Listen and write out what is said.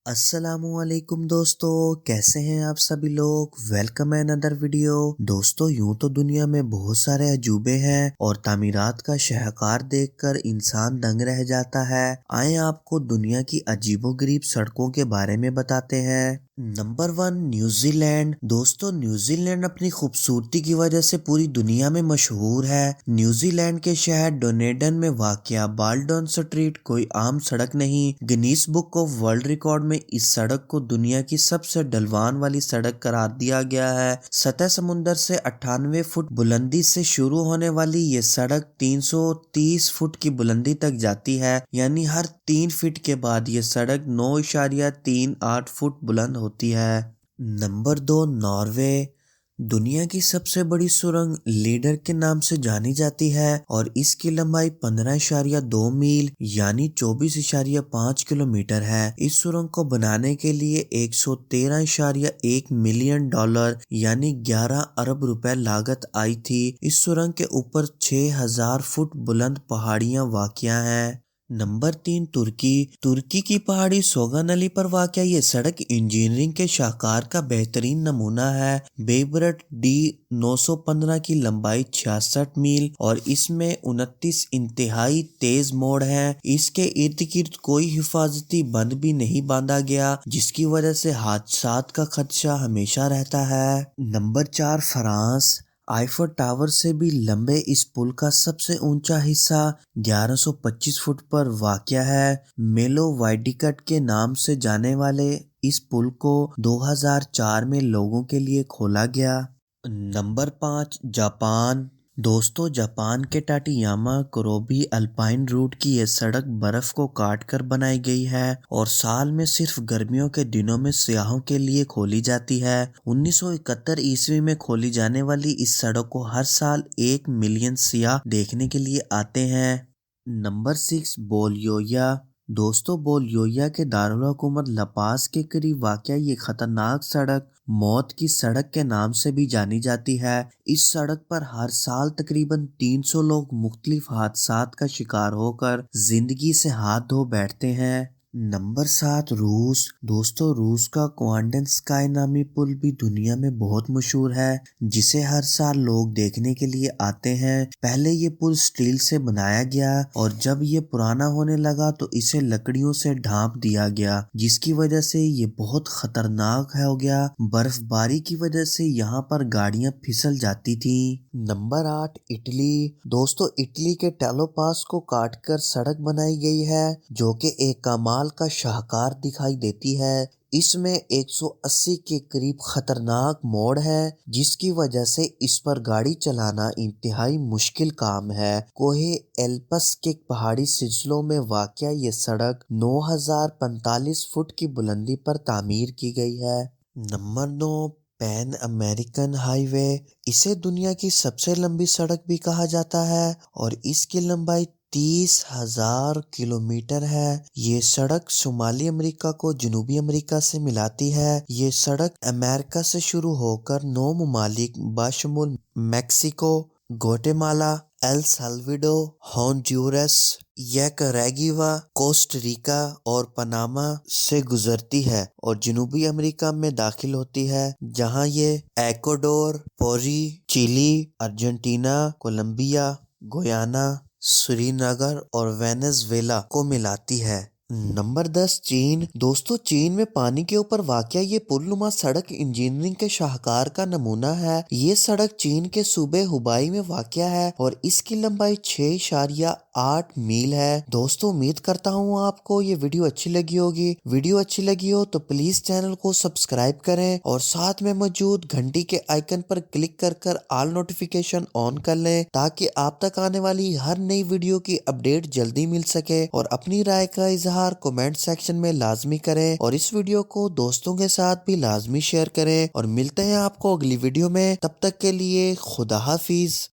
السلام علیکم دوستو، کیسے ہیں آپ سبھی لوگ؟ ویلکم ہے اندر ویڈیو۔ دوستو، یوں تو دنیا میں بہت سارے عجوبے ہیں اور تعمیرات کا شاہکار دیکھ کر انسان دنگ رہ جاتا ہے۔ آئیں آپ کو دنیا کی عجیب و غریب سڑکوں کے بارے میں بتاتے ہیں۔ Number 1، New Zealand. دوستو، نیوزی لینڈ اپنی خوبصورتی کی وجہ سے پوری دنیا میں مشہور ہے۔ نیوزی لینڈ کے شہر ڈونیڈن میں واقع بالڈون سٹریٹ کوئی عام سڑک نہیں، Guinness book of world record میں اس سڑک کو دنیا کی سب سے ڈھلوان والی سڑک قرار دیا گیا ہے۔ سطح سمندر سے 98 فٹ بلندی سے شروع ہونے والی یہ سڑک 330 فٹ کی بلندی تک جاتی ہے، یعنی ہر 3 فٹ کے بعد یہ سڑک 9.38 فٹ بلند ہوتی ہے۔ Number 2، Norway. دنیا کی سب سے بڑی سرنگ لیڈر کے نام سے جانی جاتی ہے اور اس کی لمبائی 15.2 میل یعنی 24.5 کلومیٹر ہے۔ اس سرنگ کو بنانے کے لیے 113.1 ملین ڈالر یعنی 11 ارب روپے لاگت آئی تھی۔ اس سرنگ کے اوپر 6000 فٹ بلند پہاڑیاں واقع ہیں۔ نمبر 3، ترکی۔ ترکی کی پہاڑی سوگن علی پر واقع یہ سڑک انجینئرنگ کے شاہکار کا بہترین نمونہ ہے۔ بیبرٹ ڈی 915 کی لمبائی 66 میل اور اس میں 29 انتہائی تیز موڑ ہیں۔ اس کے ارد گرد کوئی حفاظتی بند بھی نہیں باندھا گیا، جس کی وجہ سے حادثات کا خدشہ ہمیشہ رہتا ہے۔ Number 4، France. آئیفل ٹاور سے بھی لمبے اس پل کا سب سے اونچا حصہ 1125 فٹ پر واقع ہے۔ میلو وائڈکٹ کے نام سے جانے والے اس پل کو 2004 میں لوگوں کے لیے کھولا گیا۔ Number 5، Japan. دوستو، جاپان کے ٹاٹایاما کروبی الپائن روٹ کی یہ سڑک برف کو کاٹ کر بنائی گئی ہے اور سال میں صرف گرمیوں کے دنوں میں سیاحوں کے لیے کھولی جاتی ہے۔ 1971 عیسوی میں کھولی جانے والی اس سڑک کو ہر سال 1 ملین سیاح دیکھنے کے لیے آتے ہیں۔ Number 6، Bolivia. دوستو، بولیویا کے دارالحکومت لاپاز کے قریب واقع یہ خطرناک سڑک موت کی سڑک کے نام سے بھی جانی جاتی ہے۔ اس سڑک پر ہر سال تقریباً 300 لوگ مختلف حادثات کا شکار ہو کر زندگی سے ہاتھ دھو بیٹھتے ہیں۔ نمبر 7، روس۔ دوستو، روس کا کوانڈن سکائی نامی پل بھی دنیا میں بہت مشہور ہے، جسے ہر سال لوگ دیکھنے کے لیے آتے ہیں۔ پہلے یہ پل سٹیل سے بنایا گیا اور جب یہ پرانا ہونے لگا تو اسے لکڑیوں سے ڈھانپ دیا گیا، جس کی وجہ سے یہ بہت خطرناک ہو گیا۔ برف باری کی وجہ سے یہاں پر گاڑیاں پھسل جاتی تھیں۔ Number 8، Italy. دوستو، اٹلی کے ٹیلو پاس کو کاٹ کر سڑک بنائی گئی ہے، جو کہ ایک کمال کا شاہکار دکھائی دیتی ہے۔ اس میں 180 کے قریب خطرناک موڑ ہے، جس کی وجہ سے اس پر گاڑی چلانا انتہائی مشکل کام ہے۔ کوہ ایلپس کے پہاڑی سلسلوں میں واقع یہ سڑک 9045 فٹ کی بلندی پر تعمیر کی گئی ہے۔ نمبر 9، پین امریکن ہائی وے۔ اسے دنیا کی سب سے لمبی سڑک بھی کہا جاتا ہے اور اس کی لمبائی 30,000 کلومیٹر ہے۔ یہ سڑک شمالی امریکہ کو جنوبی امریکہ سے ملاتی ہے۔ یہ سڑک امریکہ سے شروع ہو کر 9 ممالک بشمول میکسیکو، گواٹےمالا، ایل سالواڈور، ہونڈورس، نیکاراگوا، کوسٹاریکا اور پاناما سے گزرتی ہے اور جنوبی امریکہ میں داخل ہوتی ہے، جہاں یہ ایکواڈور، پیرو، چلی، ارجنٹینا، کولمبیا، گیانا، سرینگر اور وینزویلا کو ملاتی ہے۔ نمبر 10، چین۔ دوستو، چین میں پانی کے اوپر واقع یہ پل نما سڑک انجینئرنگ کے شاہکار کا نمونہ ہے۔ یہ سڑک چین کے صوبے ہubei میں واقع ہے اور اس کی لمبائی 6.8 میل ہے۔ دوستو، امید کرتا ہوں آپ کو یہ ویڈیو اچھی لگی ہوگی۔ ویڈیو اچھی لگی ہو تو پلیز چینل کو سبسکرائب کریں اور ساتھ میں موجود گھنٹی کے آئیکن پر کلک کر کر آل نوٹیفیکیشن آن کر لیں، تاکہ آپ تک آنے والی ہر نئی ویڈیو کی اپڈیٹ جلدی مل سکے۔ اور اپنی رائے کا اظہار کمنٹ سیکشن میں لازمی کریں اور اس ویڈیو کو دوستوں کے ساتھ بھی لازمی شیئر کریں، اور ملتے ہیں آپ کو اگلی ویڈیو میں۔ تب تک کے لیے خدا حافظ۔